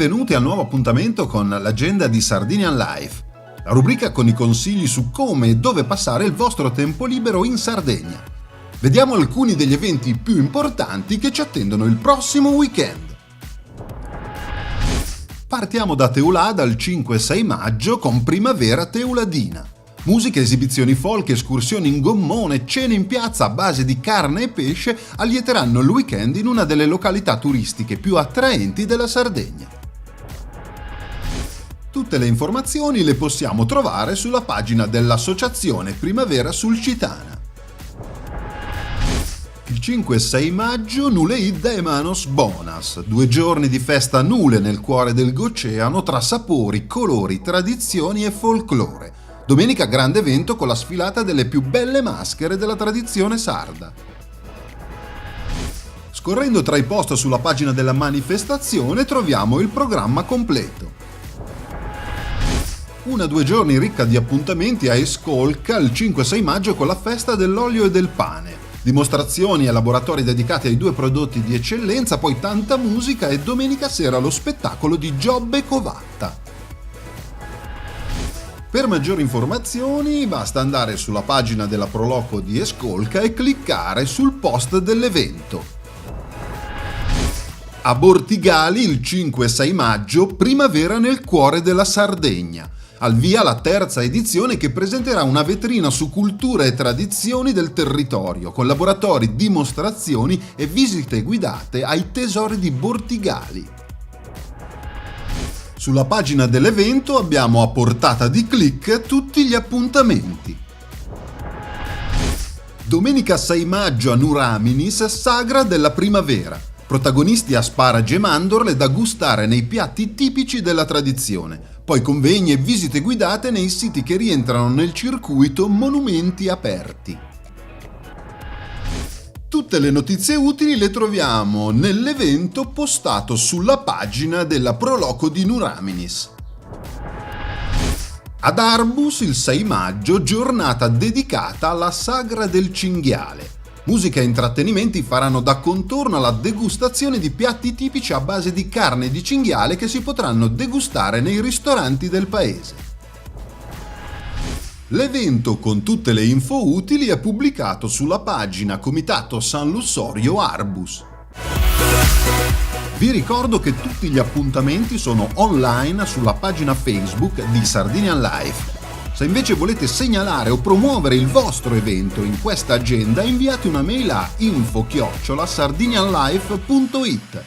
Benvenuti al nuovo appuntamento con l'agenda di Sardinian Life, la rubrica con i consigli su come e dove passare il vostro tempo libero in Sardegna. Vediamo alcuni degli eventi più importanti che ci attendono il prossimo weekend. Partiamo da Teulada il 5-6 maggio con Primavera Teuladina. Musica, esibizioni folk, escursioni in gommone, cene in piazza a base di carne e pesce allieteranno il weekend in una delle località turistiche più attraenti della Sardegna. Tutte le informazioni le possiamo trovare sulla pagina dell'Associazione Primavera Sulcitana. Il 5-6 maggio Nuleid e Manos Bonas, 2 giorni di festa nule nel cuore del Goceano tra sapori, colori, tradizioni e folklore. Domenica grande evento con la sfilata delle più belle maschere della tradizione sarda. Scorrendo tra i post sulla pagina della manifestazione troviamo il programma completo. 1-2 giorni ricca di appuntamenti a Escolca il 5-6 maggio con la festa dell'olio e del pane. Dimostrazioni e laboratori dedicati ai 2 prodotti di eccellenza, poi tanta musica e domenica sera lo spettacolo di Giobbe Covatta. Per maggiori informazioni basta andare sulla pagina della Proloco di Escolca e cliccare sul post dell'evento. A Bortigali il 5-6 maggio Primavera nel cuore della Sardegna. Al via la terza edizione che presenterà una vetrina su cultura e tradizioni del territorio, con laboratori, dimostrazioni e visite guidate ai tesori di Bortigali. Sulla pagina dell'evento abbiamo a portata di clic tutti gli appuntamenti. Domenica 6 maggio a Nuraminis, Sagra della Primavera. Protagonisti asparagi e mandorle da gustare nei piatti tipici della tradizione. Poi convegni e visite guidate nei siti che rientrano nel circuito Monumenti Aperti. Tutte le notizie utili le troviamo nell'evento postato sulla pagina della Proloco di Nuraminis. Ad Arbus il 6 maggio, giornata dedicata alla Sagra del Cinghiale. Musica e intrattenimenti faranno da contorno alla degustazione di piatti tipici a base di carne di cinghiale che si potranno degustare nei ristoranti del paese. L'evento con tutte le info utili è pubblicato sulla pagina Comitato San Lussorio Arbus. Vi ricordo che tutti gli appuntamenti sono online sulla pagina Facebook di Sardinian Life. Se invece volete segnalare o promuovere il vostro evento in questa agenda, inviate una mail a info@sardinianlife.it.